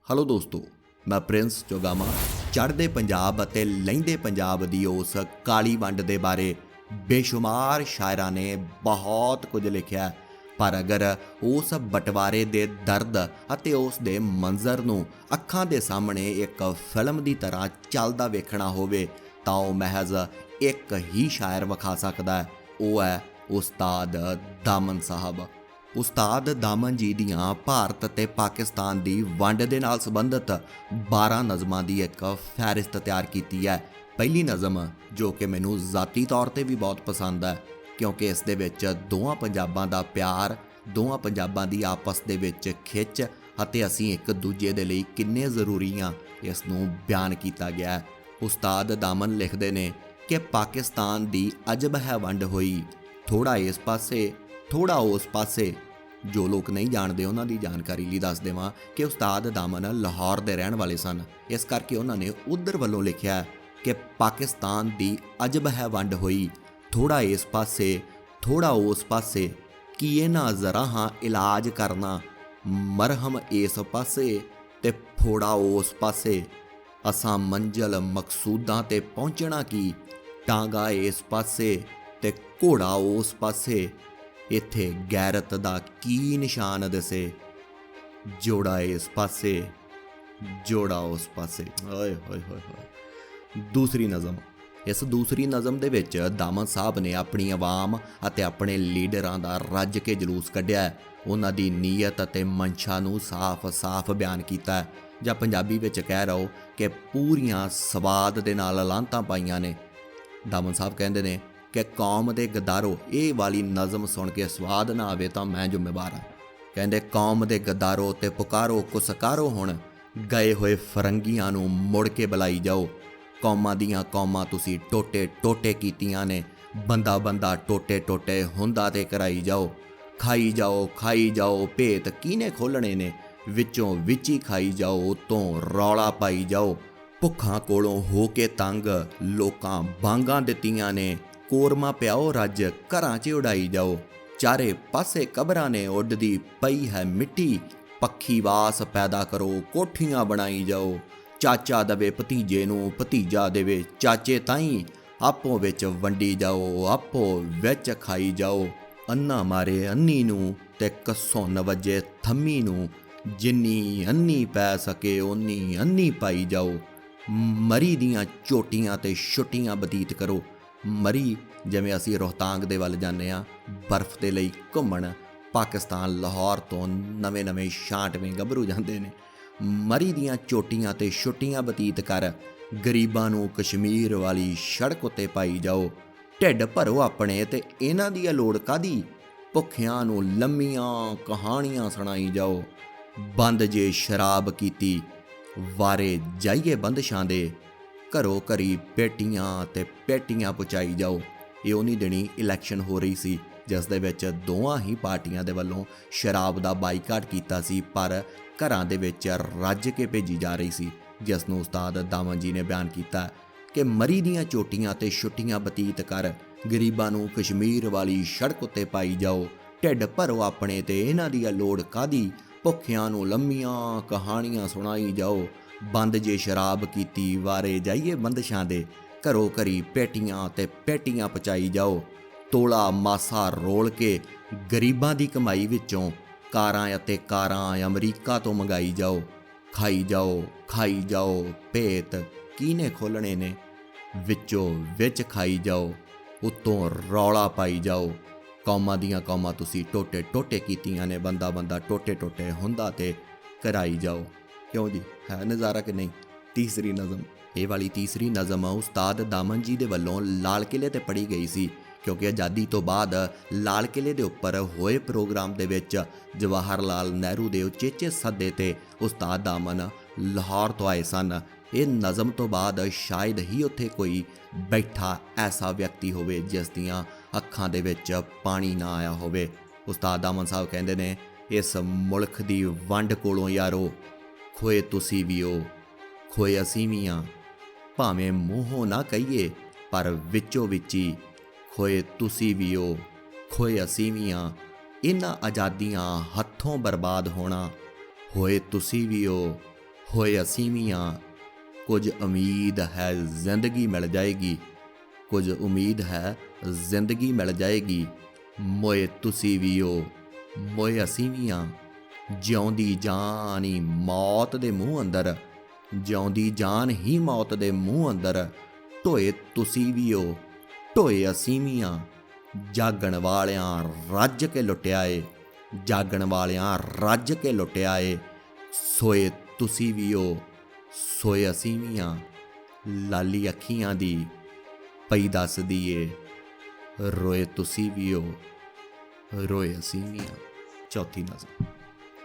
Hello ਦੋਸਤੋ, ਮੈਂ Prince ਚੋਗਾਮਾ ਚੜ੍ਹਦੇ ਪੰਜਾਬ ਅਤੇ ਲਹਿੰਦੇ ਪੰਜਾਬ ਦੀ ਉਸ ਕਾਲੀ ਵੰਡ ਦੇ ਬਾਰੇ ਬੇਸ਼ੁਮਾਰ ਸ਼ਾਇਰਾਂ ਨੇ ਬਹੁਤ ਕੁਝ ਲਿਖਿਆ। ਪਰ ਅਗਰ ਉਸ ਬਟਵਾਰੇ ਦੇ ਦਰਦ ਅਤੇ ਉਸ ਦੇ ਮੰਜ਼ਰ ਨੂੰ ਅੱਖਾਂ ਦੇ ਸਾਹਮਣੇ ਇੱਕ ਫਿਲਮ ਦੀ ਤਰ੍ਹਾਂ ਚੱਲਦਾ ਵੇਖਣਾ ਹੋਵੇ ਤਾਂ ਉਹ ਮਹਿਜ਼ ਇੱਕ ਹੀ ਸ਼ਾਇਰ ਵਿਖਾ ਸਕਦਾ ਹੈ। ਉਹ ਹੈ ਉਸਤਾਦ ਦਾਮਨ ਸਾਹਿਬ। ਉਸਤਾਦ ਦਾਮਨ ਜੀ ਦੀਆਂ ਭਾਰਤ ਅਤੇ ਪਾਕਿਸਤਾਨ ਦੀ ਵੰਡ ਦੇ ਨਾਲ ਸੰਬੰਧਿਤ 12 ਨਜ਼ਮਾਂ ਦੀ ਇੱਕ ਫਹਿਰਿਸਤ ਤਿਆਰ ਕੀਤੀ ਹੈ। ਪਹਿਲੀ ਨਜ਼ਮ ਜੋ ਕਿ ਮੈਨੂੰ ਜ਼ਾਤੀ ਤੌਰ 'ਤੇ ਵੀ ਬਹੁਤ ਪਸੰਦ ਹੈ, ਕਿਉਂਕਿ ਇਸ ਦੇ ਵਿੱਚ ਦੋਵਾਂ ਪੰਜਾਬਾਂ ਦਾ ਪਿਆਰ, ਦੋਵਾਂ ਪੰਜਾਬਾਂ ਦੀ ਆਪਸ ਦੇ ਵਿੱਚ ਖਿੱਚ ਅਤੇ ਅਸੀਂ ਇੱਕ ਦੂਜੇ ਦੇ ਲਈ ਕਿੰਨੇ ਜ਼ਰੂਰੀ ਹਾਂ, ਇਸ ਨੂੰ ਬਿਆਨ ਕੀਤਾ ਗਿਆ ਹੈ। ਉਸਤਾਦ ਦਾਮਨ ਲਿਖਦੇ ਨੇ ਕਿ ਪਾਕਿਸਤਾਨ ਦੀ ਅਜਬ ਹੈ ਵੰਡ ਹੋਈ, ਥੋੜ੍ਹਾ ਇਸ ਪਾਸੇ ਥੋੜ੍ਹਾ ਉਸ ਪਾਸੇ। ਜੋ ਲੋਕ ਨਹੀਂ ਜਾਣਦੇ ਉਹਨਾਂ ਦੀ ਜਾਣਕਾਰੀ ਲਈ ਦੱਸ ਦੇਵਾਂ ਕਿ ਉਸਤਾਦ ਦਾਮਨ ਲਾਹੌਰ ਦੇ ਰਹਿਣ ਵਾਲੇ ਸਨ। ਇਸ ਕਰਕੇ ਉਹਨਾਂ ਨੇ ਉੱਧਰ ਵੱਲੋਂ ਲਿਖਿਆ ਕਿ ਪਾਕਿਸਤਾਨ ਦੀ ਅਜਬ ਹੈ ਵੰਡ ਹੋਈ, ਥੋੜ੍ਹਾ ਇਸ ਪਾਸੇ ਥੋੜ੍ਹਾ ਉਸ ਪਾਸੇ। ਕੀਏ ਨਾ ਜ਼ਰਾ ਹਾਂ ਇਲਾਜ ਕਰਨਾ, ਮਰਹਮ ਇਸ ਪਾਸੇ ਤੇ ਫੋੜਾ ਉਸ ਪਾਸੇ। ਅਸਾਂ ਮੰਜ਼ਿਲ ਮਕਸੂਦਾਂ 'ਤੇ ਪਹੁੰਚਣਾ ਕੀ, ਟਾਂਗਾ ਇਸ ਪਾਸੇ ਤੇ ਘੋੜਾ ਉਸ ਪਾਸੇ। ਇੱਥੇ ਗੈਰਤ ਦਾ ਕੀ ਨਿਸ਼ਾਨ ਦਸੇ, ਜੋੜਾ ਇਸ ਪਾਸੇ ਜੋੜਾ ਉਸ ਪਾਸੇ। ਓਏ ਹੋਏ ਹੋਏ ਹੋਏ। ਦੂਸਰੀ ਨਜ਼ਮ। ਇਸ ਦੂਸਰੀ ਨਜ਼ਮ ਦੇ ਵਿੱਚ ਦਾਮਨ ਸਾਹਿਬ ਨੇ ਆਪਣੀ ਆਵਾਮ ਅਤੇ ਆਪਣੇ ਲੀਡਰਾਂ ਦਾ ਰੱਜ ਕੇ ਜਲੂਸ ਕੱਢਿਆ। ਉਹਨਾਂ ਦੀ ਨੀਅਤ ਅਤੇ ਮਨਸ਼ਾ ਨੂੰ ਸਾਫ਼-ਸਾਫ਼ ਬਿਆਨ ਕੀਤਾ, ਜਾਂ ਪੰਜਾਬੀ ਵਿੱਚ ਕਹਿ ਰਹੋ ਕਿ ਪੂਰੀਆਂ ਸਵਾਦ ਦੇ ਨਾਲ ਲਾਹਨਤਾਂ ਪਾਈਆਂ ਨੇ। ਦਾਮਨ ਸਾਹਿਬ ਕਹਿੰਦੇ ਨੇ ਕਿ ਕੌਮ ਦੇ ਗਦਾਰੋ, ਇਹ ਵਾਲੀ ਨਜ਼ਮ ਸੁਣ ਕੇ ਸਵਾਦ ਨਾ ਆਵੇ ਤਾਂ ਮੈਂ ਜ਼ਿੰਮੇਵਾਰ ਹਾਂ। ਕਹਿੰਦੇ ਕੌਮ ਦੇ ਗਦਾਰੋ ਤੇ ਪੁਕਾਰੋ ਕੁਸਕਾਰੋ, ਹੁਣ ਗਏ ਹੋਏ ਫਰੰਗੀਆਂ ਨੂੰ ਮੁੜ ਕੇ ਬੁਲਾਈ ਜਾਓ। ਕੌਮਾਂ ਦੀਆਂ ਕੌਮਾਂ ਤੁਸੀਂ ਟੋਟੇ ਟੋਟੇ ਕੀਤੀਆਂ ਨੇ, ਬੰਦਾ ਬੰਦਾ ਟੋਟੇ ਟੋਟੇ ਹੁੰਦਾ ਤੇ ਕਰਾਈ ਜਾਓ। ਖਾਈ ਜਾਓ ਭੇਤ ਕਿਹਨੇ ਖੋਲ੍ਹਣੇ ਨੇ, ਵਿੱਚੋਂ ਵਿੱਚ ਹੀ ਖਾਈ ਜਾਓ, ਉੱਤੋਂ ਰੌਲਾ ਪਾਈ ਜਾਓ। ਭੁੱਖਾਂ ਕੋਲੋਂ ਹੋ ਕੇ ਤੰਗ ਲੋਕਾਂ ਬਾਂਗਾਂ ਦਿੱਤੀਆਂ ਨੇ, ਕੋਰਮਾ ਪਿਆਓ ਰੱਜ ਘਰਾਂ 'ਚ ਉਡਾਈ ਜਾਓ। ਚਾਰੇ ਪਾਸੇ ਕਬਰਾਂ ਨੇ ਉੱਡਦੀ ਪਈ ਹੈ ਮਿੱਟੀ, ਪੱਖੀ ਵਾਸ ਪੈਦਾ ਕਰੋ ਕੋਠੀਆਂ ਬਣਾਈ ਜਾਓ। ਚਾਚਾ ਦੇਵੇ ਭਤੀਜੇ ਨੂੰ, ਭਤੀਜਾ ਦੇਵੇ ਚਾਚੇ ਤਾਈਂ, ਆਪੋ ਵਿੱਚ ਵੰਡੀ ਜਾਓ, ਆਪੋ ਵਿੱਚ ਖਾਈ ਜਾਓ। ਅੰਨਾ ਮਾਰੇ ਅੰਨੀ ਨੂੰ ਤੇ ਕਸੁੰਨ ਵੱਜੇ ਥੰਮੀ ਨੂੰ, ਜਿੰਨੀ ਅੰਨੀ ਪੈ ਸਕੇ ਓਨੀ ਅੰਨੀ ਪਾਈ ਜਾਓ। ਮਰੀ ਦੀਆਂ ਚੋਟੀਆਂ ਤੇ ਛੁੱਟੀਆਂ ਬਤੀਤ ਕਰੋ। ਮਰੀ ਜਿਵੇਂ ਅਸੀਂ ਰੋਹਤਾਂਗ ਦੇ ਵੱਲ ਜਾਂਦੇ ਹਾਂ ਬਰਫ਼ ਦੇ ਲਈ ਘੁੰਮਣ, ਪਾਕਿਸਤਾਨ ਲਾਹੌਰ ਤੋਂ ਨਵੇਂ ਛਾਂਟਵੇਂ ਗੱਭਰੂ ਜਾਂਦੇ ਨੇ। ਮਰੀ ਦੀਆਂ ਚੋਟੀਆਂ ਤੇ ਛੁੱਟੀਆਂ ਬਤੀਤ ਕਰ, ਗਰੀਬਾਂ ਨੂੰ ਕਸ਼ਮੀਰ ਵਾਲੀ ਸੜਕ ਉੱਤੇ ਪਾਈ ਜਾਓ। ਢਿੱਡ ਭਰੋ ਆਪਣੇ ਤੇ ਇਹਨਾਂ ਦੀ ਲੋੜ ਕਾਹਦੀ, ਭੁੱਖਿਆਂ ਨੂੰ ਲੰਮੀਆਂ ਕਹਾਣੀਆਂ ਸੁਣਾਈ ਜਾਓ। ਬੰਦ ਜੇ ਸ਼ਰਾਬ ਕੀਤੀ ਵਾਰੇ ਜਾਈਏ ਬੰਦਸ਼ਾਂ ਦੇ, ਘਰੋ ਘਰੀ ਪੇਟੀਆਂ ਤੇ ਪੇਟੀਆਂ ਪਹੁੰਚਾਈ ਜਾਓ। ਇਹ ਉਨੀ ਦਿਨੀ ਇਲੈਕਸ਼ਨ ਹੋ ਰਹੀ ਸੀ ਜਿਸ ਦੇ ਵਿੱਚ ਦੋਵਾਂ ਹੀ ਪਾਰਟੀਆਂ ਦੇ ਵੱਲੋਂ ਸ਼ਰਾਬ ਦਾ ਬਾਈਕਾਟ ਕੀਤਾ ਸੀ, ਪਰ ਘਰਾਂ ਦੇ ਵਿੱਚ ਰੱਜ ਕੇ ਭੇਜੀ ਜਾ ਰਹੀ ਸੀ, ਜਿਸ ਨੂੰ ਉਸਤਾਦ ਦਾਮਨ ਜੀ ਨੇ ਬਿਆਨ ਕੀਤਾ ਕਿ ਮਰੀ ਦੀਆਂ ਚੋਟੀਆਂ ਤੇ ਛੁੱਟੀਆਂ ਬਤੀਤ ਕਰ, ਗਰੀਬਾਂ ਨੂੰ ਕਸ਼ਮੀਰ ਵਾਲੀ ਸੜਕ ਉੱਤੇ ਪਾਈ ਜਾਓ। ਢਿੱਡ ਭਰੋ ਆਪਣੇ ਤੇ ਇਹਨਾਂ ਦੀ ਲੋੜ ਕਾਹਦੀ, ਭੁੱਖਿਆਂ ਨੂੰ ਲੰਮੀਆਂ ਕਹਾਣੀਆਂ ਸੁਣਾਈ ਜਾਓ। ਬੰਦ ਜੇ ਸ਼ਰਾਬ ਕੀਤੀ ਵਾਰੇ ਜਾਈਏ ਬੰਦਸ਼ਾਂ ਦੇ, ਘਰੋ ਘਰੀ ਪੇਟੀਆਂ ਤੇ ਪੇਟੀਆਂ ਪਹੁੰਚਾਈ ਜਾਓ। ਤੋਲਾ ਮਾਸਾ ਰੋਲ ਕੇ ਗਰੀਬਾਂ ਦੀ ਕਮਾਈ ਵਿੱਚੋਂ ਕਾਰਾਂ ਅਤੇ ਕਾਰਾਂ ਅਮਰੀਕਾ ਤੋਂ ਮੰਗਾਈ ਜਾਓ। ਖਾਈ ਜਾਓ ਭੇਤ ਕਿਹਨੇ ਖੋਲ੍ਹਣੇ ਨੇ, ਵਿੱਚੋਂ ਵਿੱਚ ਖਾਈ ਜਾਓ, ਉੱਤੋਂ ਰੌਲਾ ਪਾਈ ਜਾਓ। ਕੌਮਾਂ ਦੀਆਂ ਕੌਮਾਂ ਤੁਸੀਂ ਟੋਟੇ ਟੋਟੇ ਕੀਤੀਆਂ ਨੇ, ਬੰਦਾ ਬੰਦਾ ਟੋਟੇ ਟੋਟੇ ਹੁੰਦਾ ਤੇ ਕਰਾਈ ਜਾਓ। ਕਿਉਂ ਜੀ, ਹੈ ਨਜ਼ਾਰਾ ਕਿ ਨਹੀਂ। ਤੀਸਰੀ ਨਜ਼ਮ। ਇਹ ਵਾਲੀ ਤੀਸਰੀ ਨਜ਼ਮ ਉਸਤਾਦ ਦਾਮਨ ਜੀ ਦੇ ਵੱਲੋਂ ਲਾਲ ਕਿਲ੍ਹੇ 'ਤੇ ਪੜ੍ਹੀ ਗਈ ਸੀ, ਕਿਉਂਕਿ ਆਜ਼ਾਦੀ ਤੋਂ ਬਾਅਦ ਲਾਲ ਕਿਲ੍ਹੇ ਦੇ ਉੱਪਰ ਹੋਏ ਪ੍ਰੋਗਰਾਮ ਦੇ ਵਿੱਚ ਜਵਾਹਰ ਲਾਲ ਨਹਿਰੂ ਦੇ ਉਚੇਚੇ ਸੱਦੇ 'ਤੇ ਉਸਤਾਦ ਦਾਮਨ ਲਾਹੌਰ ਤੋਂ ਆਏ ਸਨ। ਇਹ ਨਜ਼ਮ ਤੋਂ ਬਾਅਦ ਸ਼ਾਇਦ ਹੀ ਉੱਥੇ ਕੋਈ ਬੈਠਾ ਐਸਾ ਵਿਅਕਤੀ ਹੋਵੇ ਜਿਸ ਦੀਆਂ ਅੱਖਾਂ ਦੇ ਵਿੱਚ ਪਾਣੀ ਨਾ ਆਇਆ ਹੋਵੇ। ਉਸਤਾਦ ਦਾਮਨ ਸਾਹਿਬ ਕਹਿੰਦੇ ਨੇ, ਇਸ ਮੁਲਕ ਦੀ ਵੰਡ ਕੋਲੋਂ ਯਾਰੋ, ਖੋਏ ਤੁਸੀਂ ਵੀ ਹੋ ਖੋਏ ਅਸੀਂ ਵੀ ਹਾਂ, ਭਾਵੇਂ ਮੂੰਹੋਂ ਨਾ ਕਹੀਏ ਪਰ ਵਿੱਚੋਂ ਵਿੱਚੀ ਖੋਏ ਤੁਸੀਂ ਵੀ ਹੋ ਖੋਏ ਅਸੀਂ ਵੀ ਹਾਂ। ਇਹਨਾਂ ਆਜ਼ਾਦੀਆਂ ਹੱਥੋਂ ਬਰਬਾਦ ਹੋਣਾ, ਹੋਏ ਤੁਸੀਂ ਵੀ ਹੋ ਹੋਏ ਅਸੀਂ ਵੀ ਹਾਂ, ਕੁਝ ਉਮੀਦ ਹੈ ਜ਼ਿੰਦਗੀ ਮਿਲ ਜਾਏਗੀ, ਕੁਝ ਉਮੀਦ ਹੈ ਜ਼ਿੰਦਗੀ ਮਿਲ ਜਾਏਗੀ। ਮੋਏ ਤੁਸੀਂ ਵੀ ਹੋ, ਮੋਏ ਅਸੀਂ ਵੀ ਹਾਂ, ਜਿਉਂਦੀ ਜਾਨ ਹੀ ਮੌਤ ਦੇ ਮੂੰਹ ਅੰਦਰ, ਜਿਉਂਦੀ ਜਾਨ ਹੀ ਮੌਤ ਦੇ ਮੂੰਹ ਅੰਦਰ। ਢੋਏ ਤੁਸੀਂ ਵੀ ਹੋ, ਢੋਏ ਅਸੀਂ ਵੀ ਹਾਂ, ਜਾਗਣ ਵਾਲਿਆਂ ਰੱਜ ਕੇ ਲੁੱਟਿਆ ਏ, ਜਾਗਣ ਵਾਲਿਆਂ ਰੱਜ ਕੇ ਲੁੱਟਿਆ ਏ। ਸੋਏ ਤੁਸੀਂ ਵੀ ਹੋ, ਸੋਏ ਅਸੀਂ ਵੀ ਹਾਂ, ਲਾਲੀ ਅੱਖੀਆਂ ਦੀ ਪਈ ਦੱਸਦੀ ਏ। ਰੋਏ ਤੁਸੀਂ ਵੀ ਹੋ, ਰੋਏ ਅਸੀਂ ਵੀ ਹਾਂ। ਚੌਥੀ ਨਜ਼ਮ।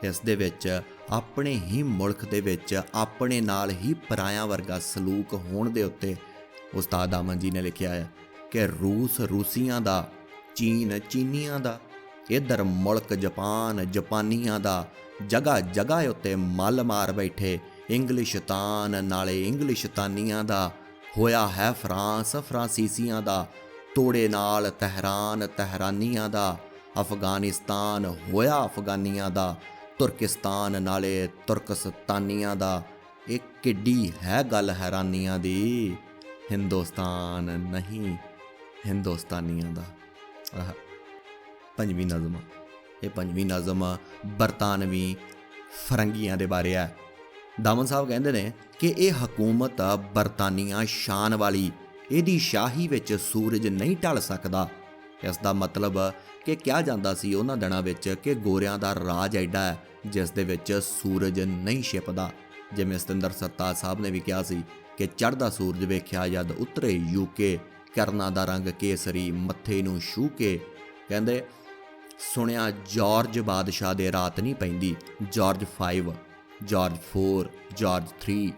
ਇਸ ਦੇ ਵਿੱਚ ਆਪਣੇ ਹੀ ਮੁਲਕ ਦੇ ਵਿੱਚ ਆਪਣੇ ਨਾਲ ਹੀ ਪਰਾਇਆਂ ਵਰਗਾ ਸਲੂਕ ਹੋਣ ਦੇ ਉੱਤੇ ਉਸਤਾਦ ਅਮਨ ਜੀ ਨੇ ਲਿਖਿਆ ਹੈ ਕਿ ਰੂਸ ਰੂਸੀਆਂ ਦਾ, ਚੀਨ ਚੀਨੀਆਂ ਦਾ, ਇੱਧਰ ਮੁਲਕ ਜਪਾਨ ਜਪਾਨੀਆਂ ਦਾ, ਜਗ੍ਹਾ ਜਗ੍ਹਾ ਉੱਤੇ ਮੱਲ ਮਾਰ ਬੈਠੇ ਇੰਗਲਿਸ਼ਤਾਨ ਨਾਲੇ ਇੰਗਲਿਸ਼ਤਾਨੀਆਂ ਦਾ। ਹੋਇਆ ਹੈ ਫਰਾਂਸ ਫਰਾਂਸੀਸੀਆਂ ਦਾ, ਤੋੜੇ ਨਾਲ ਤਹਿਰਾਨ ਤਹਿਰਾਨੀਆਂ ਦਾ। ਅਫਗਾਨਿਸਤਾਨ ਹੋਇਆ ਅਫਗਾਨੀਆਂ ਦਾ, ਤੁਰਕਿਸਤਾਨ ਨਾਲੇ ਤੁਰਕਸਤਾਨੀਆਂ ਦਾ। ਇਹ ਕਿੱਡੀ ਹੈ ਗੱਲ ਹੈਰਾਨੀਆਂ ਦੀ, ਹਿੰਦੁਸਤਾਨ ਨਹੀਂ ਹਿੰਦੁਸਤਾਨੀਆਂ ਦਾ। ਆਹ ਪੰਜਵੀਂ ਨਜ਼ਮ। ਇਹ ਪੰਜਵੀਂ ਨਜ਼ਮ ਬਰਤਾਨਵੀ ਫਰੰਗੀਆਂ ਦੇ ਬਾਰੇ ਹੈ। ਦਾਮਨ ਸਾਹਿਬ ਕਹਿੰਦੇ ਨੇ ਕਿ ਇਹ ਹਕੂਮਤ ਬਰਤਾਨੀਆ ਸ਼ਾਨ ਵਾਲੀ, ਇਹਦੀ ਸ਼ਾਹੀ ਵਿੱਚ ਸੂਰਜ ਨਹੀਂ ਢਲ ਸਕਦਾ। ਇਸ ਦਾ ਮਤਲਬ ਕਿ ਕਿਹਾ ਜਾਂਦਾ ਸੀ ਉਹਨਾਂ ਦਿਨਾਂ ਵਿੱਚ ਕਿ ਗੋਰਿਆਂ ਦਾ ਰਾਜ ਐਡਾ ਹੈ ਜਿਸ ਦੇ ਵਿੱਚ ਸੂਰਜ ਨਹੀਂ ਛਿਪਦਾ। ਜਿਵੇਂ ਸਤਿੰਦਰ ਸਰਤਾਜ ਸਾਹਿਬ ਨੇ ਵੀ ਕਿਹਾ ਸੀ ਕਿ ਚੜ੍ਹਦਾ ਸੂਰਜ ਵੇਖਿਆ ਜਦ ਉਤਰੇ ਯੂਕੇ, ਕਰਨਾਂ ਦਾ ਰੰਗ ਕੇਸਰੀ ਮੱਥੇ ਨੂੰ ਛੂਹ ਕੇ। ਕਹਿੰਦੇ ਸੁਣਿਆ ਜਾਰਜ ਬਾਦਸ਼ਾਹ ਦੇ ਰਾਤ ਨਹੀਂ ਪੈਂਦੀ, ਜਾਰਜ 5, ਜਾਰਜ 4, ਜਾਰਜ 3।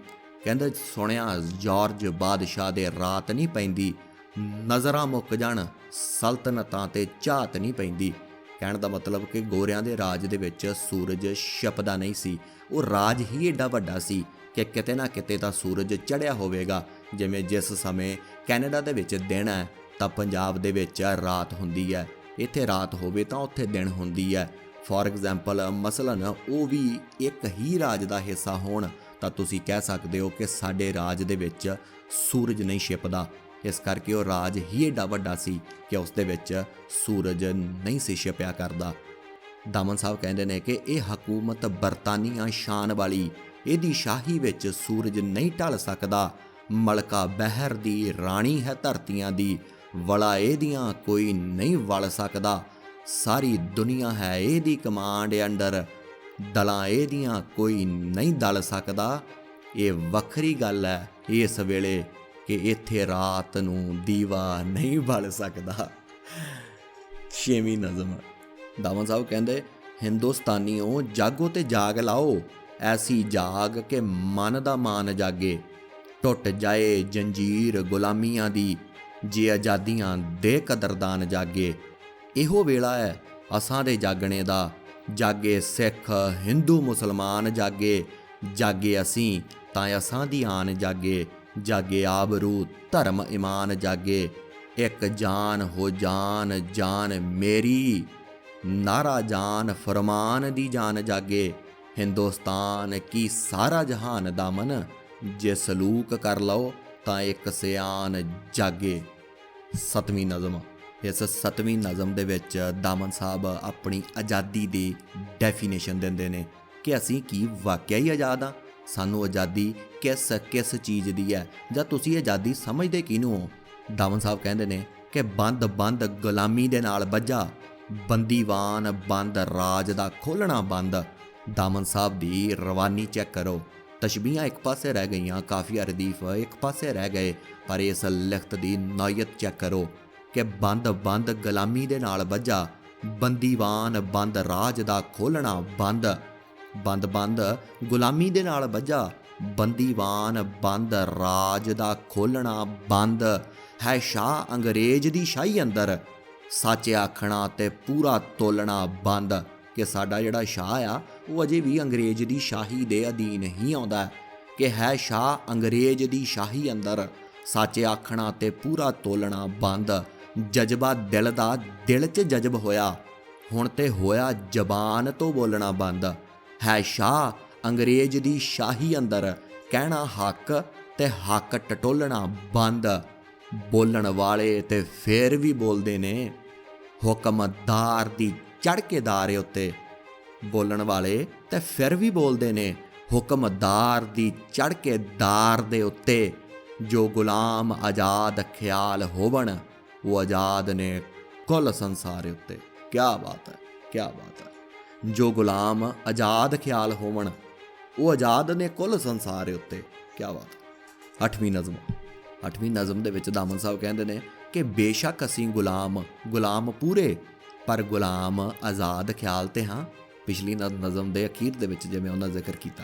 ਕਹਿੰਦੇ ਸੁਣਿਆ ਜਾਰਜ ਬਾਦਸ਼ਾਹ ਦੇ ਰਾਤ ਨਹੀਂ ਪੈਂਦੀ, ਨਜ਼ਰਾਂ ਮੁੱਕ ਜਾਣ ਸਲਤਨਤਾਂ ਤੇ ਝਾਤ ਨਹੀਂ ਪੈਂਦੀ। ਕਹਿਣ ਦਾ ਮਤਲਬ ਕਿ ਗੋਰਿਆਂ ਦੇ ਰਾਜ ਦੇ ਵਿੱਚ ਸੂਰਜ ਛਿਪਦਾ ਨਹੀਂ ਸੀ। ਉਹ ਰਾਜ ਹੀ ਏਡਾ ਵੱਡਾ ਸੀ ਕਿ ਕਿਤੇ ਨਾ ਕਿਤੇ ਤਾਂ ਸੂਰਜ ਚੜ੍ਹਿਆ ਹੋਵੇਗਾ। ਜਿਵੇਂ ਜਿਸ ਸਮੇਂ ਕੈਨੇਡਾ ਦੇ ਵਿੱਚ ਦਿਨ ਹੈ ਤਾਂ ਪੰਜਾਬ ਦੇ ਵਿੱਚ ਰਾਤ ਹੁੰਦੀ ਹੈ, ਇੱਥੇ ਰਾਤ ਹੋਵੇ ਤਾਂ ਉੱਥੇ ਦਿਨ ਹੁੰਦੀ ਹੈ। ਫੋਰ ਐਗਜ਼ਾਮਪਲ ਮਸਲਨ ਉਹ ਵੀ ਇੱਕ ਹੀ ਰਾਜ ਦਾ ਹਿੱਸਾ ਹੋਣ ਤਾਂ ਤੁਸੀਂ ਕਹਿ ਸਕਦੇ ਹੋ ਕਿ ਸਾਡੇ ਰਾਜ ਦੇ ਵਿੱਚ ਸੂਰਜ ਨਹੀਂ ਛਿਪਦਾ। ਇਸ ਕਰਕੇ ਉਹ ਰਾਜ ਹੀ ਏਡਾ ਵੱਡਾ ਸੀ ਕਿ ਉਸ ਦੇ ਵਿੱਚ ਸੂਰਜ ਨਹੀਂ ਸੀ ਛਿਪਿਆ ਕਰਦਾ। ਦਾਮਨ ਸਾਹਿਬ ਕਹਿੰਦੇ ਨੇ ਕਿ ਇਹ ਹਕੂਮਤ ਬਰਤਾਨੀਆ ਸ਼ਾਨ ਵਾਲੀ, ਇਹਦੀ ਸ਼ਾਹੀ ਵਿੱਚ ਸੂਰਜ ਨਹੀਂ ਢਲ ਸਕਦਾ। ਮਲਕਾ ਬਹਿਰ ਦੀ ਰਾਣੀ ਹੈ ਧਰਤੀਆਂ ਦੀ, ਵਲਾ ਇਹਦੀਆਂ ਕੋਈ ਨਹੀਂ ਵਲ ਸਕਦਾ। ਸਾਰੀ ਦੁਨੀਆ ਹੈ ਇਹਦੀ ਕਮਾਂਡ ਅੰਡਰ, ਦਲਾਂ ਇਹਦੀਆਂ ਕੋਈ ਨਹੀਂ ਦਲ ਸਕਦਾ। ਇਹ ਵੱਖਰੀ ਗੱਲ ਹੈ ਇਸ ਵੇਲੇ ਕਿ ਇੱਥੇ ਰਾਤ ਨੂੰ ਦੀਵਾ ਨਹੀਂ ਬਲ ਸਕਦਾ। ਛੇਵੀਂ ਨਜ਼ਮ। ਦਾਮਨ ਸਾਹਿਬ ਕਹਿੰਦੇ ਹਿੰਦੁਸਤਾਨੀਓ ਜਾਗੋ ਤੇ ਜਾਗ ਲਾਓ, ਐਸੀ ਜਾਗ ਕਿ ਮਨ ਦਾ ਮਾਨ ਜਾਗੇ। ਟੁੱਟ ਜਾਏ ਜੰਜੀਰ ਗੁਲਾਮੀਆਂ ਦੀ, ਜੇ ਆਜ਼ਾਦੀਆਂ ਦੇ ਕਦਰਦਾਨ ਜਾਗੇ। ਇਹੋ ਵੇਲਾ ਹੈ ਅਸਾਂ ਦੇ ਜਾਗਣੇ ਦਾ, ਜਾਗੇ ਸਿੱਖ ਹਿੰਦੂ ਮੁਸਲਮਾਨ ਜਾਗੇ। ਜਾਗੇ ਅਸੀਂ ਤਾਂ ਅਸਾਂ ਦੀ ਆਨ ਜਾਗੇ, ਜਾਗੇ ਆਬਰੂ ਧਰਮ ਇਮਾਨ ਜਾਗੇ। ਇੱਕ ਜਾਨ ਹੋ ਜਾਨ ਜਾਨ ਮੇਰੀ, ਨਾਰਾ ਜਾਨ ਫਰਮਾਨ ਦੀ ਜਾਨ ਜਾਗੇ। ਹਿੰਦੁਸਤਾਨ ਕੀ ਸਾਰਾ ਜਹਾਨ ਦਾਮਨ, ਜੇ ਸਲੂਕ ਕਰ ਲਓ ਤਾਂ ਇੱਕ ਸਿਆਨ ਜਾਗੇ। ਸੱਤਵੀਂ ਨਜ਼ਮ। ਇਸ ਸੱਤਵੀਂ ਨਜ਼ਮ ਦੇ ਵਿੱਚ ਦਾਮਨ ਸਾਹਿਬ ਆਪਣੀ ਆਜ਼ਾਦੀ ਦੀ ਡੈਫੀਨੇਸ਼ਨ ਦਿੰਦੇ ਨੇ ਕਿ ਅਸੀਂ ਕੀ ਵਾਕਿਆ ਹੀ ਆਜ਼ਾਦ ਹਾਂ। ਸਾਨੂੰ ਆਜ਼ਾਦੀ ਕਿਸ ਚੀਜ਼ ਦੀ ਹੈ, ਜਾਂ ਤੁਸੀਂ ਆਜ਼ਾਦੀ ਸਮਝਦੇ ਕਿਹਨੂੰ ਹੋ। ਦਾਮਨ ਸਾਹਿਬ ਕਹਿੰਦੇ ਨੇ ਕਿ ਬੰਦ ਬੰਦ ਗੁਲਾਮੀ ਦੇ ਨਾਲ ਬੱਝਾ, ਬੰਦੀਵਾਨ ਬੰਦ ਰਾਜ ਦਾ ਖੋਲ੍ਹਣਾ ਬੰਦ। ਦਾਮਨ ਸਾਹਿਬ ਦੀ ਰਵਾਨੀ ਚੈੱਕ ਕਰੋ। ਤਸ਼ਬੀਹਾਂ ਇੱਕ ਪਾਸੇ ਰਹਿ ਗਈਆਂ, ਕਾਫੀਆ ਰਦੀਫ ਇੱਕ ਪਾਸੇ ਰਹਿ ਗਏ, ਪਰ ਇਸ ਲਿਖਤ ਦੀ ਨੌਇਅਤ ਚੈੱਕ ਕਰੋ ਕਿ ਬੰਦ ਬੰਦ ਗੁਲਾਮੀ ਦੇ ਨਾਲ ਬੱਝਾ, ਬੰਦੀਵਾਨ ਬੰਦ ਰਾਜ ਦਾ ਖੋਲ੍ਹਣਾ ਬੰਦ। ਬੰਦ ਬੰਦ ਗੁਲਾਮੀ ਦੇ ਨਾਲ ਬੱਝਾ, ਬੰਦੀਵਾਨ ਬੰਦ ਰਾਜ ਦਾ ਖੋਲ੍ਹਣਾ ਬੰਦ। ਹੈ ਸ਼ਾਹ ਅੰਗਰੇਜ਼ ਦੀ ਸ਼ਾਹੀ ਅੰਦਰ, ਸੱਚ ਆਖਣਾ ਤੇ ਪੂਰਾ ਤੋਲਣਾ ਬੰਦ। ਕਿ ਸਾਡਾ ਜਿਹੜਾ ਸ਼ਾਹ ਆ ਉਹ ਅਜੇ ਵੀ ਅੰਗਰੇਜ਼ ਦੀ ਸ਼ਾਹੀ ਦੇ ਅਧੀਨ ਹੀ ਆਉਂਦਾ। ਕਿ ਹੈ ਸ਼ਾਹ ਅੰਗਰੇਜ਼ ਦੀ ਸ਼ਾਹੀ ਅੰਦਰ, ਸੱਚ ਆਖਣਾ ਤੇ ਪੂਰਾ ਤੋਲਣਾ ਬੰਦ। ਜਜ਼ਬਾ ਦਿਲ ਦਾ ਦਿਲ 'ਚ ਜਜ਼ਬ ਹੋਇਆ, ਹੁਣ ਤੇ ਹੋਇਆ ਜ਼ਬਾਨ ਤੋਂ ਬੋਲਣਾ ਬੰਦ। ਹੈ ਸ਼ਾਹ ਅੰਗਰੇਜ਼ ਦੀ ਸ਼ਾਹੀ ਅੰਦਰ ਕਹਿਣਾ ਹੱਕ ਤੇ ਹੱਕ ਟਟੋਲਣਾ ਬੰਦ। ਬੋਲਣ ਵਾਲੇ ਤੇ ਫੇਰ ਵੀ ਬੋਲਦੇ ਨੇ, ਹੁਕਮਦਾਰ ਦੀ ਚੜ੍ਹਕੇਦਾਰ ਉੱਤੇ। ਬੋਲਣ ਵਾਲੇ ਤੇ ਫਿਰ ਵੀ ਬੋਲਦੇ ਨੇ, ਹੁਕਮਦਾਰ ਦੀ ਚੜ੍ਹਕੇਦਾਰ ਦੇ ਉੱਤੇ। ਜੋ ਗੁਲਾਮ ਆਜ਼ਾਦ ਖਿਆਲ ਹੋਵਣ, ਉਹ ਆਜ਼ਾਦ ਨੇ ਕੁੱਲ ਸੰਸਾਰ ਉੱਤੇ। ਕਿਆ ਬਾਤ ਹੈ, ਕਿਆ ਬਾਤ ਹੈ। ਜੋ ਗੁਲਾਮ ਆਜ਼ਾਦ ਖਿਆਲ ਹੋਵਣ, ਉਹ ਆਜ਼ਾਦ ਨੇ ਕੁੱਲ ਸੰਸਾਰ ਉੱਤੇ। ਕਿਆ ਬਾਤ ਹੈ। ਅੱਠਵੀਂ ਨਜ਼ਮ ਦੇ ਵਿੱਚ ਦਾਮਨ ਸਾਹਿਬ ਕਹਿੰਦੇ ਨੇ ਕਿ ਬੇਸ਼ੱਕ ਅਸੀਂ ਗੁਲਾਮ ਪੂਰੇ, ਪਰ ਗੁਲਾਮ ਆਜ਼ਾਦ ਖਿਆਲ ਤੇ ਹਾਂ। ਪਿਛਲੀ ਨਜ਼ਮ ਦੇ ਅਖੀਰ ਦੇ ਵਿੱਚ ਜਿਵੇਂ ਉਹਨਾਂ ਜ਼ਿਕਰ ਕੀਤਾ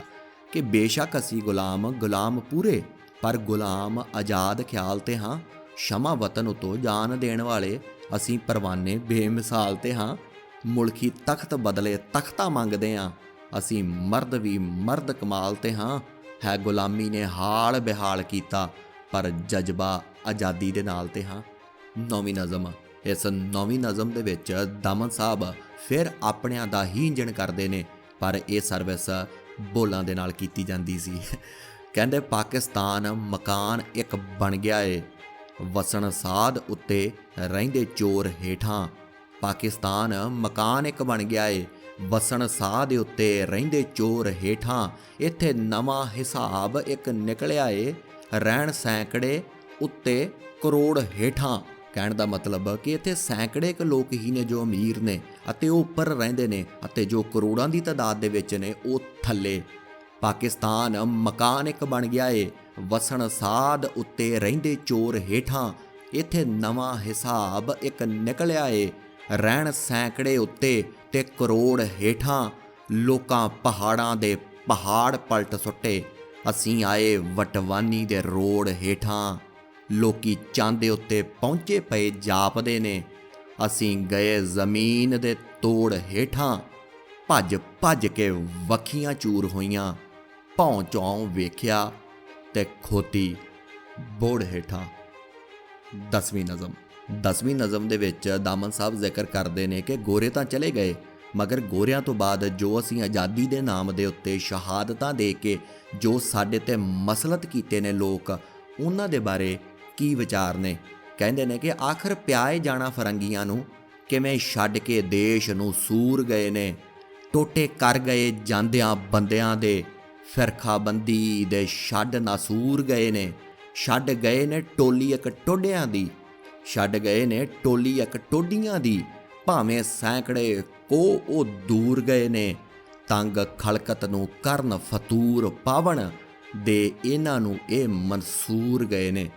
ਕਿ ਬੇਸ਼ੱਕ ਅਸੀਂ ਗੁਲਾਮ ਪੂਰੇ, ਪਰ ਗੁਲਾਮ ਆਜ਼ਾਦ ਖਿਆਲ ਤੇ ਹਾਂ। ਸ਼ਮਾ ਵਤਨ ਉਤੋਂ ਜਾਨ ਦੇਣ ਵਾਲੇ ਅਸੀਂ ਪਰਵਾਨੇ ਬੇਮਿਸਾਲ ਤੇ ਹਾਂ। ਮੁਲਕੀ ਤਖਤ ਬਦਲੇ ਤਖਤਾ ਮੰਗਦੇ ਹਾਂ, ਅਸੀਂ ਮਰਦ ਵੀ ਮਰਦ ਕਮਾਲ ਤੇ ਹਾਂ। ਹੈ ਗੁਲਾਮੀ ਨੇ ਹਾਲ ਬੇਹਾਲ ਕੀਤਾ, ਪਰ ਜਜ਼ਬਾ ਆਜ਼ਾਦੀ ਦੇ ਨਾਲ ਤੇ ਹਾਂ। ਨੌਵੀਂ ਨਜ਼ਮ। ਇਸ ਨੌਵੀਂ ਨਜ਼ਮ ਦੇ ਵਿੱਚ ਦਾਮਨ ਸਾਹਿਬ ਫਿਰ ਆਪਣਿਆਂ ਦਾ ਹੀ ਇੰਜਣ ਕਰਦੇ ਨੇ, ਪਰ ਇਹ ਸਰਵਿਸ ਬੋਲਾਂ ਦੇ ਨਾਲ ਕੀਤੀ ਜਾਂਦੀ ਸੀ। ਕਹਿੰਦੇ ਪਾਕਿਸਤਾਨ ਮਕਾਨ ਇੱਕ ਬਣ ਗਿਆ ਏ, ਵਸਣ ਸਾਧ ਉੱਤੇ ਰਹਿੰਦੇ ਚੋਰ ਹੇਠਾਂ। ਪਾਕਿਸਤਾਨ ਮਕਾਨ ਇੱਕ ਬਣ ਗਿਆ ਏ, ਵਸਣ ਸਾਧ ਉੱਤੇ ਰਹਿੰਦੇ ਚੋਰ ਹੇਠਾਂ। ਇੱਥੇ ਨਵਾਂ ਹਿਸਾਬ ਇੱਕ ਨਿਕਲਿਆ ਏ, ਰਹਿਣ ਸੈਂਕੜੇ ਉੱਤੇ ਕਰੋੜ ਹੇਠਾਂ। ਕਹਿਣ ਦਾ ਮਤਲਬ ਕਿ ਇੱਥੇ ਸੈਂਕੜੇ ਕੁ ਲੋਕ ਹੀ ਨੇ ਜੋ ਅਮੀਰ ਨੇ ਅਤੇ ਉਹ ਉੱਪਰ ਰਹਿੰਦੇ ਨੇ, ਅਤੇ ਜੋ ਕਰੋੜਾਂ ਦੀ ਤਾਦਾਦ ਦੇ ਵਿੱਚ ਨੇ ਉਹ ਥੱਲੇ। ਪਾਕਿਸਤਾਨ ਮਕਾਨ ਇੱਕ ਬਣ ਗਿਆ ਏ, ਵਸਣ ਸਾਧ ਉੱਤੇ ਰਹਿੰਦੇ ਚੋਰ ਹੇਠਾਂ। ਇੱਥੇ ਨਵਾਂ ਹਿਸਾਬ ਇੱਕ ਨਿਕਲਿਆ ਏ, ਰਹਿਣ ਸੈਂਕੜੇ ਉੱਤੇ ਤੇ ਕਰੋੜ ਹੇਠਾਂ। ਲੋਕਾਂ ਪਹਾੜਾਂ ਦੇ ਪਹਾੜ ਪਲਟ ਸੁੱਟੇ, ਅਸੀਂ ਆਏ ਵਟਵਾਨੀ ਦੇ ਰੋਡ ਹੇਠਾਂ। ਲੋਕੀ ਚੰਦ ਦੇ ਉੱਤੇ ਪਹੁੰਚੇ ਪਏ ਜਾਪਦੇ ਨੇ, ਅਸੀਂ ਗਏ ਜ਼ਮੀਨ ਦੇ ਤੋੜ ਹੇਠਾਂ। ਭੱਜ ਭੱਜ ਕੇ ਵੱਖੀਆਂ ਚੂਰ ਹੋਈਆਂ, ਭੌਂ ਚੌਂ ਵੇਖਿਆ ਤੇ ਖੋਤੀ ਬੋੜ ਹੇਠਾਂ। ਦਸਵੀਂ ਨਜ਼ਮ ਦੇ ਵਿੱਚ ਦਾਮਨ ਸਾਹਿਬ ਜ਼ਿਕਰ ਕਰਦੇ ਨੇ ਕਿ ਗੋਰੇ ਤਾਂ ਚਲੇ ਗਏ, ਮਗਰ ਗੋਰਿਆਂ ਤੋਂ ਬਾਅਦ ਜੋ ਅਸੀਂ ਆਜ਼ਾਦੀ ਦੇ ਨਾਮ ਦੇ ਉੱਤੇ ਸ਼ਹਾਦਤਾਂ ਦੇ ਕੇ ਜੋ ਸਾਡੇ ਤੇ ਮਸਲਤ ਕੀਤੇ ਨੇ ਲੋਕ, ਉਹਨਾਂ ਦੇ ਬਾਰੇ ਕੀ ਵਿਚਾਰ ਨੇ। ਕਹਿੰਦੇ ਨੇ ਕਿ ਆਖਰ ਪਿਆਏ ਜਾਣਾ ਫਰੰਗੀਆਂ ਨੂੰ, ਕਿਵੇਂ ਛੱਡ ਕੇ ਦੇਸ਼ ਨੂੰ ਸੂਰ ਗਏ ਨੇ। ਟੋਟੇ ਕਰ ਗਏ ਜਾਂਦਿਆਂ ਬੰਦਿਆਂ ਦੇ, ਫਿਰਕਾਬੰਦੀ ਦੇ ਛੱਡ ਨਾਸੂਰ ਗਏ ਨੇ। ਛੱਡ ਗਏ ਨੇ ਟੋਲੀ ਇੱਕ ਟੋਡਿਆਂ ਦੀ, ਛੱਡ ਗਏ ਨੇ ਟੋਲੀ ਇੱਕ ਟੋਡੀਆਂ ਦੀ। ਭਾਵੇਂ ਸੈਂਕੜੇ ਕੋ ਉਹ ਦੂਰ ਗਏ ਨੇ, ਤੰਗ ਖਲਕਤ ਨੂੰ ਕਰਨ ਫਤੂਰ ਪਾਵਣ ਦੇ ਇਹਨਾਂ ਨੂੰ ਇਹ ਮਨਸੂਰ ਗਏ ਨੇ।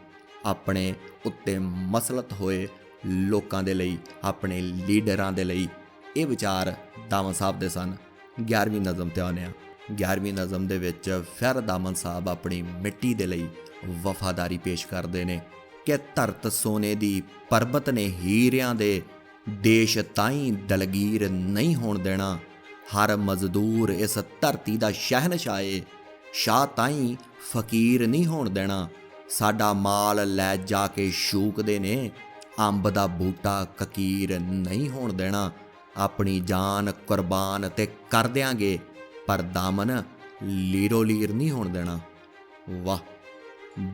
ਆਪਣੇ ਉੱਤੇ ਮਸਲਤ ਹੋਏ ਲੋਕਾਂ ਦੇ ਲਈ, ਆਪਣੇ ਲੀਡਰਾਂ ਦੇ ਲਈ ਇਹ ਵਿਚਾਰ ਦਾਮਨ ਸਾਹਿਬ ਦੇ ਸਨ। 11ਵੀਂ ਨਜ਼ਮ ਤੇ ਆਉਂਦੇ ਹਾਂ। 11ਵੀਂ ਨਜ਼ਮ ਦੇ ਵਿੱਚ ਫਿਰ ਦਾਮਨ ਸਾਹਿਬ ਆਪਣੀ ਮਿੱਟੀ ਦੇ ਲਈ ਵਫਾਦਾਰੀ ਪੇਸ਼ ਕਰਦੇ ਨੇ ਕਿ ਧਰਤ ਸੋਨੇ ਦੀ ਪਰਬਤ ਨੇ ਹੀਰਿਆਂ ਦੇ, ਦੇਸ਼ ਤਾਈਂ ਦਲਗੀਰ ਨਹੀਂ ਹੋਣ ਦੇਣਾ। ਹਰ ਮਜ਼ਦੂਰ ਇਸ ਧਰਤੀ ਦਾ ਸ਼ਹਿਨਸ਼ਾਹ ਏ, ਸ਼ਾਹ ਤਾਈਂ ਫਕੀਰ ਨਹੀਂ ਹੋਣ ਦੇਣਾ। ਸਾਡਾ ਮਾਲ ਲੈ ਜਾ ਕੇ ਸ਼ੂਕਦੇ ਨੇ, ਅੰਬ ਦਾ ਬੂਟਾ ਕਕੀਰ ਨਹੀਂ ਹੋਣ ਦੇਣਾ। ਆਪਣੀ ਜਾਨ ਕੁਰਬਾਨ ਤੇ ਕਰ ਦਿਆਂਗੇ, ਪਰ ਦਾਮਨ ਲੀਰੋ ਲੀਰ ਨਹੀਂ ਹੋਣ ਦੇਣਾ। ਵਾਹ।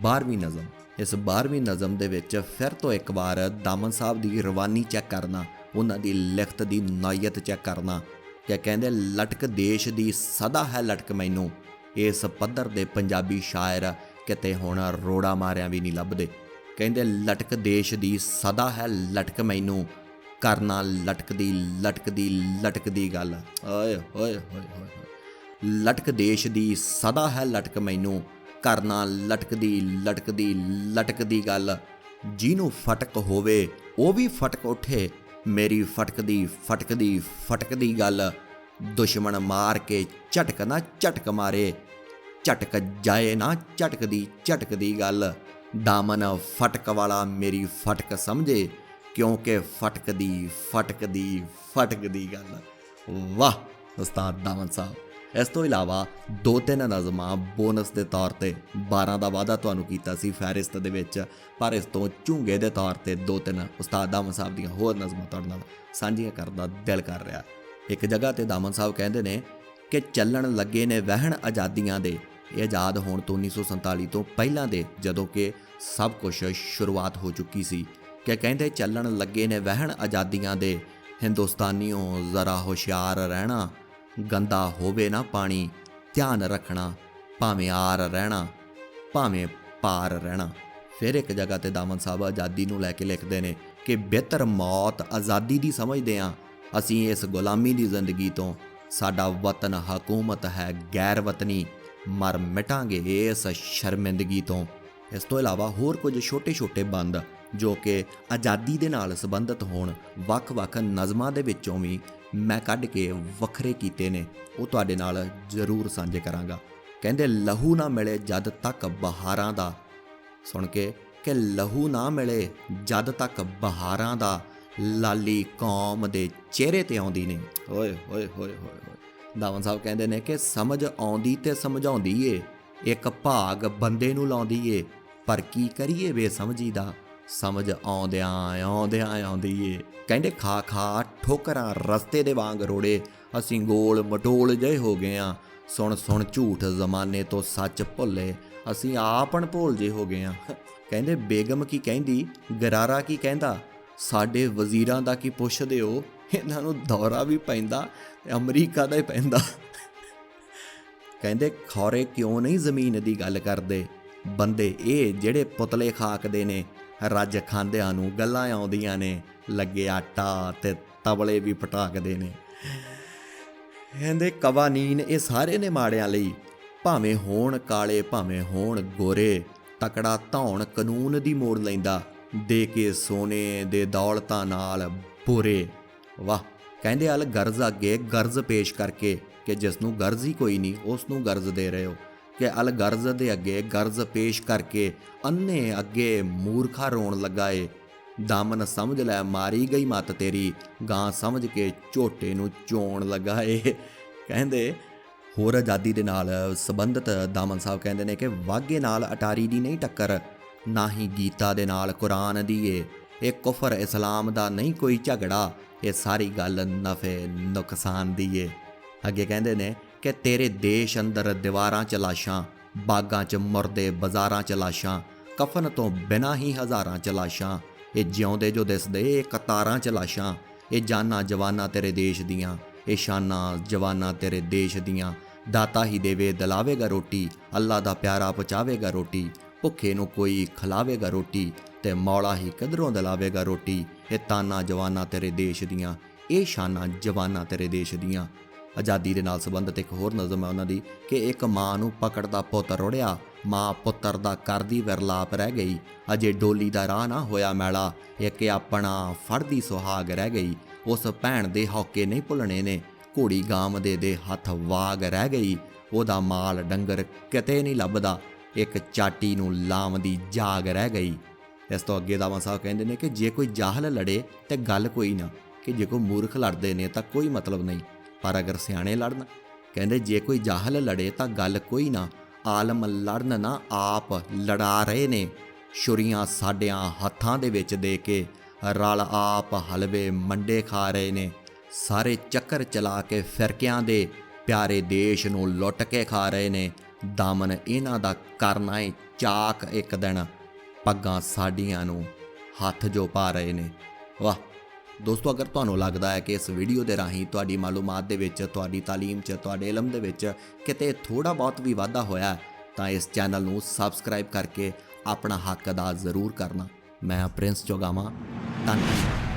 12ਵੀਂ ਨਜ਼ਮ। ਇਸ 12ਵੀਂ ਨਜ਼ਮ ਦੇ ਵਿੱਚ ਫਿਰ ਤੋਂ ਇੱਕ ਵਾਰ ਦਾਮਨ ਸਾਹਿਬ ਦੀ ਰਵਾਨੀ ਚੈੱਕ ਕਰਨਾ, ਉਹਨਾਂ ਦੀ ਲਿਖਤ ਦੀ ਨੌਇਅਤ ਚੈੱਕ ਕਰਨਾ ਕਿ ਕਹਿੰਦੇ ਲਟਕ ਦੇਸ਼ ਦੀ ਸਦਾ ਹੈ ਲਟਕ ਮੈਨੂੰ। ਇਸ ਪੱਧਰ ਦੇ ਪੰਜਾਬੀ ਸ਼ਾਇਰ ਕਿਤੇ ਹੁਣ ਰੋੜਾ ਮਾਰਿਆਂ ਵੀ ਨਹੀਂ ਲੱਭਦੇ। ਕਹਿੰਦੇ ਲਟਕ ਦੇਸ਼ ਦੀ ਸਦਾ ਹੈ ਲਟਕ ਮੈਨੂੰ, ਕਰਨਾ ਲਟਕਦੀ ਲਟਕਦੀ ਲਟਕਦੀ ਗੱਲ। ਓਏ ਹੋਏ ਹੋਏ ਹੋਏ। ਲਟਕ ਦੇਸ਼ ਦੀ ਸਦਾ ਹੈ ਲਟਕ ਮੈਨੂੰ, ਕਰਨਾ ਲਟਕਦੀ ਲਟਕਦੀ ਲਟਕਦੀ ਗੱਲ। ਜਿਹਨੂੰ ਫਟਕ ਹੋਵੇ ਉਹ ਵੀ ਫਟਕ ਉੱਠੇ, ਮੇਰੀ ਫਟਕਦੀ ਫਟਕਦੀ ਫਟਕਦੀ ਗੱਲ। ਦੁਸ਼ਮਣ ਮਾਰ ਕੇ ਝਟਕ ਨਾ ਝਟਕ ਮਾਰੇ, ਝਟਕ ਜਾਏ ਨਾ ਝਟਕਦੀ ਝਟਕਦੀ ਗੱਲ। ਦਾਮਨ ਫਟਕ ਵਾਲਾ ਮੇਰੀ ਫਟਕ ਸਮਝੇ, ਕਿਉਂਕਿ ਫਟਕਦੀ ਫਟਕਦੀ ਫਟਕਦੀ ਗੱਲ। ਵਾਹ ਉਸਤਾਦ ਦਾਮਨ ਸਾਹਿਬ। ਇਸ ਤੋਂ ਇਲਾਵਾ 2-3 ਨਜ਼ਮਾਂ ਬੋਨਸ ਦੇ ਤੌਰ ਤੇ 12 ਦਾ ਵਾਅਦਾ ਤੁਹਾਨੂੰ ਕੀਤਾ ਸੀ ਫਹਿਰਿਸਤ ਦੇ ਵਿੱਚ, ਪਰ ਇਸ ਤੋਂ ਝੂੰਗੇ ਦੇ ਤੌਰ ਤੇ 2-3 ਉਸਤਾਦ ਦਾਮਨ ਸਾਹਿਬ ਦੀਆਂ ਹੋਰ ਨਜ਼ਮਾਂ ਤੁਹਾਡੇ ਨਾਲ ਸਾਂਝੀਆਂ ਕਰਨ ਦਾ ਦਿਲ ਕਰ ਰਿਹਾ। ਇੱਕ ਜਗ੍ਹਾ ਤੇ ਦਾਮਨ ਸਾਹਿਬ ਕਹਿੰਦੇ ਨੇ ਕਿ ਚੱਲਣ ਲੱਗੇ ਨੇ ਵਹਿਣ ਆਜ਼ਾਦੀਆਂ ਦੇ। ਇਹ ਆਜ਼ਾਦ ਹੋਣ ਤੋਂ 1947 ਤੋਂ ਪਹਿਲਾਂ ਦੇ, ਜਦੋਂ ਕਿ ਸਭ ਕੁਝ ਸ਼ੁਰੂਆਤ ਹੋ ਚੁੱਕੀ ਸੀ, ਕਿ ਕਹਿੰਦੇ ਚੱਲਣ ਲੱਗੇ ਨੇ ਵਹਿਣ ਆਜ਼ਾਦੀਆਂ ਦੇ, ਹਿੰਦੁਸਤਾਨੀਓ ਜ਼ਰਾ ਹੁਸ਼ਿਆਰ ਰਹਿਣਾ, ਗੰਦਾ ਹੋਵੇ ਨਾ ਪਾਣੀ, ਧਿਆਨ ਰੱਖਣਾ, ਭਾਵੇਂ ਆਰ ਰਹਿਣਾ ਭਾਵੇਂ ਪਾਰ ਰਹਿਣਾ। ਫਿਰ ਇੱਕ ਜਗ੍ਹਾ ਤੇ ਦਾਮਨ ਸਾਹਿਬ ਆਜ਼ਾਦੀ ਨੂੰ ਲੈ ਕੇ ਲਿਖਦੇ ਨੇ ਕਿ ਬਿਹਤਰ ਮੌਤ ਆਜ਼ਾਦੀ ਦੀ ਸਮਝਦੇ ਹਾਂ ਅਸੀਂ ਇਸ ਗੁਲਾਮੀ ਦੀ ਜ਼ਿੰਦਗੀ ਤੋਂ, ਸਾਡਾ ਵਤਨ ਹਕੂਮਤ ਹੈ ਗੈਰ ਵਤਨੀ, ਮਰ ਮਿਟਾਂਗੇ ਇਸ ਸ਼ਰਮਿੰਦਗੀ ਤੋਂ। ਇਸ ਤੋਂ ਇਲਾਵਾ ਹੋਰ ਕੁਝ ਛੋਟੇ ਬੰਦ ਜੋ ਕਿ ਆਜ਼ਾਦੀ ਦੇ ਨਾਲ ਸੰਬੰਧਿਤ ਹੋਣ, ਵੱਖ-ਵੱਖ ਨਜ਼ਮਾਂ ਦੇ ਵਿੱਚੋਂ ਵੀ ਮੈਂ ਕੱਢ ਕੇ ਵੱਖਰੇ ਕੀਤੇ ਨੇ, ਉਹ ਤੁਹਾਡੇ ਨਾਲ ਜ਼ਰੂਰ ਸਾਂਝੇ ਕਰਾਂਗਾ। ਕਹਿੰਦੇ ਲਹੂ ਨਾ ਮਿਲੇ ਜਦ ਤੱਕ ਬਹਾਰਾਂ ਦਾ, ਸੁਣ ਕੇ ਕਿ ਲਹੂ ਨਾ ਮਿਲੇ ਜਦ ਤੱਕ ਬਹਾਰਾਂ ਦਾ, ਲਾਲੀ ਕੌਮ ਦੇ ਚਿਹਰੇ ਤੇ ਆਉਂਦੀ ਨਹੀਂ। ਓਏ ਹੋਏ ਹੋਏ ਹੋਏ ਹੋਏ। ਦਾਮਨ ਸਾਹਿਬ ਕਹਿੰਦੇ ਨੇ ਕਿ ਸਮਝ ਆਉਂਦੀ ਤੇ ਸਮਝਾਉਂਦੀ ਏ, ਇੱਕ ਭਾਗ ਬੰਦੇ ਨੂੰ ਲਾਉਂਦੀ ਏ, ਪਰ ਕੀ ਕਰੀਏ ਬੇਸਮਝੀ ਦਾ, ਸਮਝ ਆਉਂਦਿਆਂ ਆਉਂਦੀ ਏ। ਕਹਿੰਦੇ ਖਾ ਖਾ ਠੋਕਰਾਂ ਰਸਤੇ ਦੇ ਵਾਂਗ ਰੋੜੇ, ਅਸੀਂ ਗੋਲ ਮਟੋਲ ਜਿਹੇ ਹੋ ਗਏ ਆਂ, ਸੁਣ ਸੁਣ ਝੂਠ ਜ਼ਮਾਨੇ ਤੋਂ ਸੱਚ ਭੁੱਲੇ, ਅਸੀਂ ਆਪਣ ਭੋਲ ਜੇ ਹੋ ਗਏ ਆਂ। ਕਹਿੰਦੇ ਬੇਗਮ ਕੀ ਕਹਿੰਦੀ, ਗਰਾਰਾ ਕੀ ਕਹਿੰਦਾ, ਸਾਡੇ ਵਜ਼ੀਰਾਂ ਦਾ ਕੀ ਪੁੱਛਦੇ ਹੋ, ਇਹਨਾਂ ਨੂੰ ਦੌਰਾ ਵੀ ਪੈਂਦਾ ਅਮਰੀਕਾ ਦਾ ਹੀ ਪੈਂਦਾ। ਕਹਿੰਦੇ ਖੌਰੇ ਕਿਉਂ ਨਹੀਂ ਜ਼ਮੀਨ ਦੀ ਗੱਲ ਕਰਦੇ, ਬੰਦੇ ਇਹ ਜਿਹੜੇ ਪੁਤਲੇ ਖਾਕਦੇ ਨੇ, ਰੱਜ ਖਾਂਦਿਆਂ ਨੂੰ ਗੱਲਾਂ ਆਉਂਦੀਆਂ ਨੇ, ਲੱਗੇ ਆਟਾ ਤੇ ਤਬਲੇ ਵੀ ਪਟਾਕਦੇ ਨੇ। ਕਹਿੰਦੇ ਕਵਾਨੀਨ ਇਹ ਸਾਰੇ ਨੇ ਮਾੜਿਆਂ ਲਈ, ਭਾਵੇਂ ਹੋਣ ਕਾਲੇ ਭਾਵੇਂ ਹੋਣ ਗੋਰੇ, ਤਕੜਾ ਧੌਣ ਕਾਨੂੰਨ ਦੀ ਮੋੜ ਲੈਂਦਾ, ਦੇ ਕੇ ਸੋਨੇ ਦੇ ਦੌਲਤਾਂ ਨਾਲ ਬੋਰੇ। ਵਾਹ। ਕਹਿੰਦੇ ਅਲ ਗਰਜ਼ ਅੱਗੇ ਗਰਜ਼ ਪੇਸ਼ ਕਰਕੇ, ਕਿ ਜਿਸ ਨੂੰ ਗਰਜ਼ ਹੀ ਕੋਈ ਨਹੀਂ ਉਸ ਨੂੰ ਗਰਜ਼ ਦੇ ਰਹੇ ਹੋ, ਕਿ ਅਲ ਗਰਜ਼ ਦੇ ਅੱਗੇ ਗਰਜ਼ ਪੇਸ਼ ਕਰਕੇ, ਅੰਨੇ ਅੱਗੇ ਮੂਰਖਾ ਰੋਣ ਲੱਗਾ ਏ, ਦਾਮਨ ਸਮਝ ਲੈ ਮਾਰੀ ਗਈ ਮੱਤ ਤੇਰੀ, ਗਾਂ ਸਮਝ ਕੇ ਝੋਟੇ ਨੂੰ ਚੋਣ ਲੱਗਾ ਏ। ਕਹਿੰਦੇ ਹੋਰ ਆਜ਼ਾਦੀ ਦੇ ਨਾਲ ਸੰਬੰਧਿਤ ਦਾਮਨ ਸਾਹਿਬ ਕਹਿੰਦੇ ਨੇ ਕਿ ਵਾਘੇ ਨਾਲ ਅਟਾਰੀ ਦੀ ਨਹੀਂ ਟੱਕਰ, ਨਾ ਹੀ ਗੀਤਾ ਦੇ ਨਾਲ ਕੁਰਾਨ ਦੀ ਏ, ਇਹ ਕੁਫਰ ਇਸਲਾਮ ਦਾ ਨਹੀਂ ਕੋਈ ਝਗੜਾ, ਇਹ ਸਾਰੀ ਗੱਲ ਨਫੇ ਨੁਕਸਾਨ ਦੀ ਏ। ਅੱਗੇ ਕਹਿੰਦੇ ਨੇ ਕਿ ਤੇਰੇ ਦੇਸ਼ ਅੰਦਰ ਦੀਵਾਰਾਂ 'ਚ ਲਾਸ਼ਾਂ, ਬਾਗਾਂ 'ਚ ਮੁਰਦੇ, ਬਾਜ਼ਾਰਾਂ 'ਚ ਲਾਸ਼ਾਂ, ਕਫਨ ਤੋਂ ਬਿਨਾਂ ਹੀ ਹਜ਼ਾਰਾਂ 'ਚ ਲਾਸ਼ਾਂ, ਇਹ ਜਿਉਂਦੇ ਜੋ ਦਿਸਦੇ ਇਹ ਕਤਾਰਾਂ 'ਚ ਲਾਸ਼ਾਂ, ਇਹ ਜਾਨਾਂ ਜਵਾਨਾਂ ਤੇਰੇ ਦੇਸ਼ ਦੀਆਂ, ਇਹ ਸ਼ਾਨਾਂ ਜਵਾਨਾਂ ਤੇਰੇ ਦੇਸ਼ ਦੀਆਂ, ਦਾਤਾ ਹੀ ਦੇਵੇ ਦਿਲਾਵੇਗਾ ਰੋਟੀ, ਅੱਲਾ ਦਾ ਪਿਆਰਾ ਪਹੁੰਚਾਵੇਗਾ ਰੋਟੀ, ਭੁੱਖੇ ਨੂੰ ਕੋਈ ਖਿਲਾਵੇਗਾ ਰੋਟੀ, ਤੇ ਮੌਲਾ ਹੀ ਕਿਧਰੋਂ ਦਿਲਾਵੇਗਾ ਰੋਟੀ, ਇਹ ਤਾਨਾਂ ਜਵਾਨਾਂ ਤੇਰੇ ਦੇਸ਼ ਦੀਆਂ, ਇਹ ਸ਼ਾਨਾਂ ਜਵਾਨਾਂ ਤੇਰੇ ਦੇਸ਼ ਦੀਆਂ। ਆਜ਼ਾਦੀ ਦੇ ਨਾਲ ਸੰਬੰਧਿਤ ਇੱਕ ਹੋਰ ਨਜ਼ਮ ਹੈ ਉਹਨਾਂ ਦੀ ਕਿ ਇੱਕ ਮਾਂ ਨੂੰ ਪਕੜਦਾ ਪੁੱਤ ਰੁੜਿਆ, ਮਾਂ ਪੁੱਤਰ ਦਾ ਕਰਦੀ ਵਿਰਲਾਪ ਰਹਿ ਗਈ, ਅਜੇ ਡੋਲੀ ਦਾ ਰਾਹ ਨਾ ਹੋਇਆ ਮੈਲਾ, ਇੱਕ ਆਪਣਾ ਫੜਦੀ ਸੁਹਾਗ ਰਹਿ ਗਈ, ਉਸ ਭੈਣ ਦੇ ਹੌਕੇ ਨਹੀਂ ਭੁੱਲਣੇ ਨੇ, ਘੋੜੀ ਗਾਮ ਦੇ ਹੱਥ ਵਾਗ ਰਹਿ ਗਈ, ਉਹਦਾ ਮਾਲ ਡੰਗਰ ਕਿਤੇ ਨਹੀਂ ਲੱਭਦਾ, ਇੱਕ ਚਾਟੀ ਨੂੰ ਲਾਮ ਦੀ ਜਾਗ ਰਹਿ ਗਈ। ਇਸ ਤੋਂ ਅੱਗੇ ਦਾਮਨ ਸਾਹਿਬ ਕਹਿੰਦੇ ਨੇ ਕਿ ਜੇ ਕੋਈ ਜਾਹਲ ਲੜੇ ਤੇ ਗੱਲ ਕੋਈ ਨਾ, ਕਿ ਜੇ ਕੋਈ ਮੂਰਖ ਲੜਦੇ ਨੇ ਤਾਂ ਕੋਈ ਮਤਲਬ ਨਹੀਂ, ਪਰ ਅਗਰ ਸਿਆਣੇ ਲੜਨ, ਕਹਿੰਦੇ ਜੇ ਕੋਈ ਜਾਹਲ ਲੜੇ ਤਾਂ ਗੱਲ ਕੋਈ ਨਾ, ਆਲਮ ਲੜਨ ਨਾ ਆਪ ਲੜਾ ਰਹੇ ਨੇ, ਛੁਰੀਆਂ ਸਾਡਿਆਂ ਹੱਥਾਂ ਦੇ ਵਿੱਚ ਦੇ ਕੇ, ਰਲ ਆਪ ਹਲਵੇ ਮੰਡੇ ਖਾ ਰਹੇ ਨੇ, ਸਾਰੇ ਚੱਕਰ ਚਲਾ ਕੇ ਫਿਰਕਿਆਂ ਦੇ ਪਿਆਰੇ ਦੇਸ਼ ਨੂੰ ਲੁੱਟ ਕੇ ਖਾ ਰਹੇ ਨੇ, ਦਾਮਨ ਇਹਨਾਂ ਦਾ ਕਰਨਾ ਏ ਚਾਕ ਇੱਕ ਦਿਨ, ਪੱਗਾਂ ਸਾਡੀਆਂ ਨੂੰ ਹੱਥ ਜੋ ਪਾ ਰਹੇ ਨੇ। ਵਾਹ ਦੋਸਤੋ, ਅਗਰ ਤੁਹਾਨੂੰ ਲੱਗਦਾ ਹੈ ਕਿ ਇਸ ਵੀਡੀਓ ਦੇ ਰਾਹੀਂ ਤੁਹਾਡੀ ਮਾਲੂਮਾਤ ਦੇ ਵਿੱਚ, ਤੁਹਾਡੀ ਤਾਲੀਮ 'ਚ, ਤੁਹਾਡੇ ਇਲਮ ਦੇ ਵਿੱਚ ਕਿਤੇ ਥੋੜ੍ਹਾ ਬਹੁਤ ਵੀ ਵਾਧਾ ਹੋਇਆ ਤਾਂ ਇਸ ਚੈਨਲ ਨੂੰ ਸਬਸਕ੍ਰਾਈਬ ਕਰਕੇ ਆਪਣਾ ਹੱਕ ਅਦਾ ਜ਼ਰੂਰ ਕਰਨਾ। ਮੈਂ ਪ੍ਰਿੰਸ ਚੋਗਾਮਾ, ਧੰਨਵਾਦ।